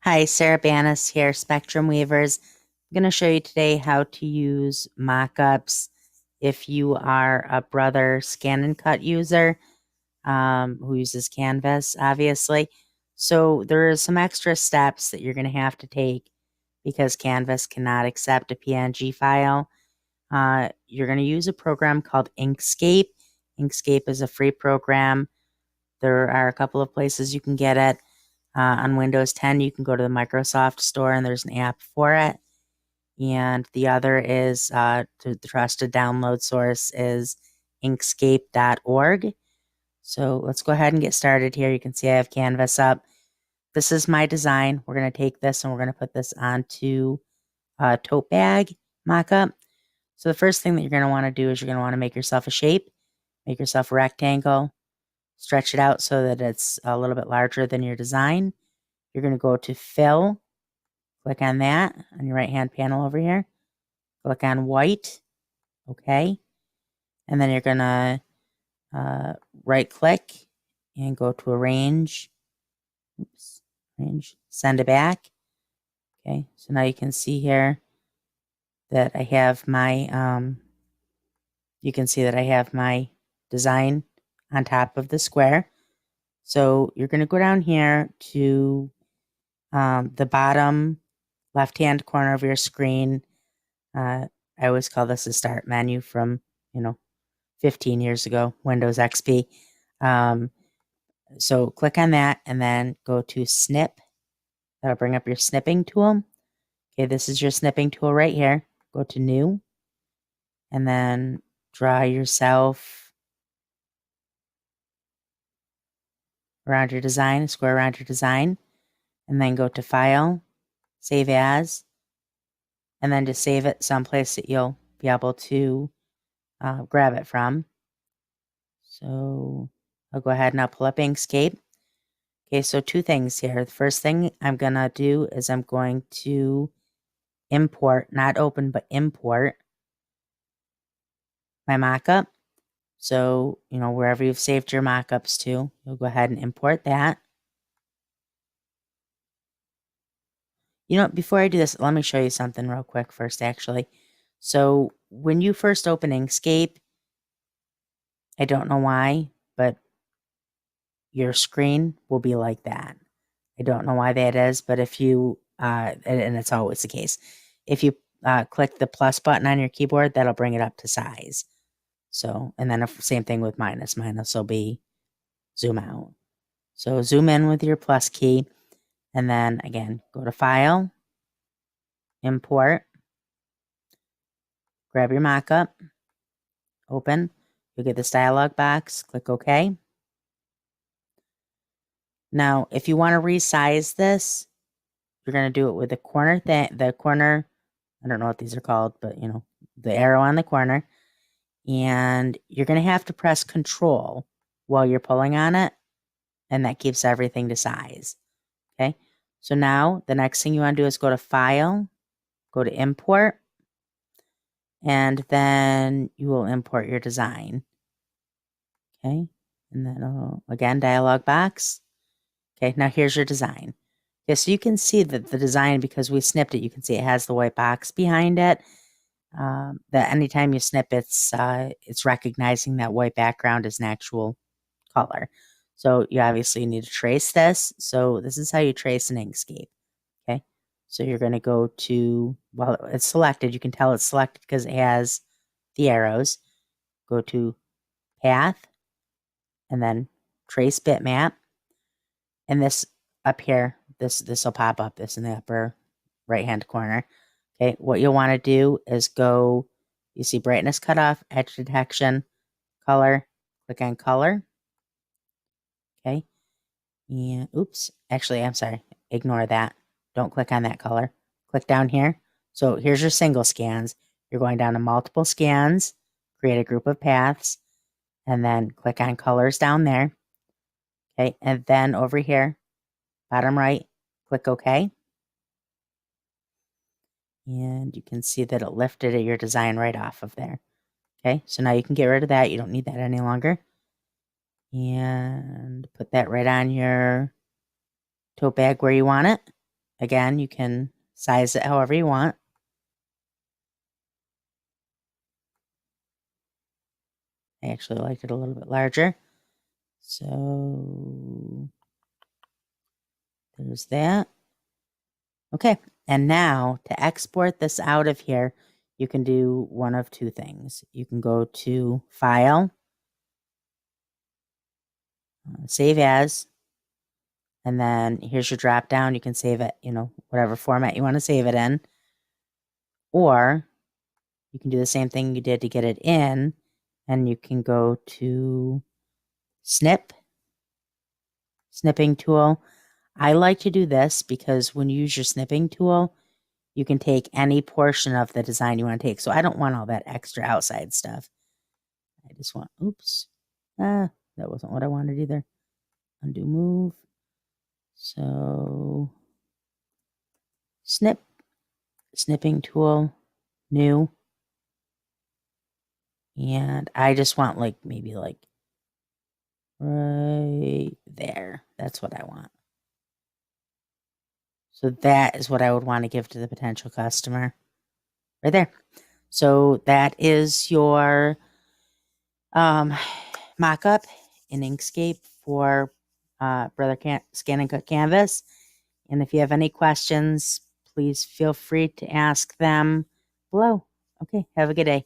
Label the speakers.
Speaker 1: Hi, Sarah Banis here, Spectrum Weavers. I'm going to show you today how to use mockups if you are a Brother Scan and Cut user who uses Canvas, obviously. So there are some extra steps that you're going to have to take because Canvas cannot accept a PNG file. You're going to use a program called Inkscape. Inkscape is a free program. There are a couple of places you can get it. On Windows 10, you can go to the Microsoft Store and there's an app for it. And the other is the trusted download source is inkscape.org. So let's go ahead and get started here. You can see I have Canvas up. This is my design. We're going to take this and we're going to put this onto a tote bag mock-up. So the first thing that you're going to want to do is you're going to want to make yourself a shape, make yourself a rectangle, stretch it out so that it's a little bit larger than your design. You're going to go to Fill, click on that on your right-hand panel over here. Click on White, okay. And then you're going to right-click and go to Arrange. Arrange, send it back. Okay, so now you can see here that I have my, you can see that I have my design on top of the square. So you're going to go down here to the bottom left-hand corner of your screen. I always call this a start menu from, 15 years ago, Windows XP. So click on that and then go to Snip. That'll bring up your snipping tool. Okay, this is your snipping tool right here. Go to New and then draw yourself around your design, square around your design, and then go to File, Save As, and then just save it someplace that you'll be able to grab it from. So I'll go ahead and I'll pull up Inkscape. Okay, so two things here. The first thing I'm going to do is I'm going to import, not open, but import my mockup. So, wherever you've saved your mockups to, you'll go ahead and import that. Before I do this, let me show you something real quick first, actually. So when you first open Inkscape, I don't know why, but your screen will be like that. I don't know why that is, but if you, and it's always the case, if you click the plus button on your keyboard, that'll bring it up to size. So, and then same thing with minus. Minus will be zoom out. So zoom in with your plus key, and then again, go to File, Import, grab your mockup, open. You'll get this dialog box, click OK. Now, if you want to resize this, you're going to do it with the corner, I don't know what these are called, but the arrow on the corner. And you're going to have to press Control while you're pulling on it. And that keeps everything to size. Okay. So now the next thing you want to do is go to File, go to Import, and then you will import your design. Okay. And then again, dialog box. Okay. Now here's your design. Okay. So you can see that the design, because we snipped it, you can see it has the white box behind it. That anytime you snip, it's recognizing that white background is an actual color. So you obviously need to trace this. So this is how you trace an Inkscape. Okay. So you're going to go to, well, it's selected. You can tell it's selected because it has the arrows. Go to Path and then Trace Bitmap. And this up here, this will pop up, this in the upper right-hand corner. Okay, what you'll want to do is go, you see brightness cutoff, edge detection, color, click on color. Okay, and oops, actually, I'm sorry, ignore that. Don't click on that color. Click down here. So here's your single scans. You're going down to multiple scans, create a group of paths, and then click on colors down there. Okay, and then over here, bottom right, click OK. And you can see that it lifted your design right off of there. Okay, so now you can get rid of that. You don't need that any longer. And put that right on your tote bag where you want it. again, you can size it however you want. I actually like it a little bit larger. So there's that. Okay, and now to export this out of here, you can do one of two things. You can go to File, Save As, and then here's your drop down. You can save it, whatever format you want to save it in. Or you can do the same thing you did to get it in, and you can go to Snipping tool. I like to do this because when you use your snipping tool, you can take any portion of the design you want to take. So I don't want all that extra outside stuff. I just want, that wasn't what I wanted either. Undo move. So snipping tool, new. And I just want maybe right there. That's what I want. So that is what I would want to give to the potential customer. Right there. So that is your mock-up in Inkscape for Brother Scan and Cut Canvas. And if you have any questions, please feel free to ask them below. Okay, have a good day.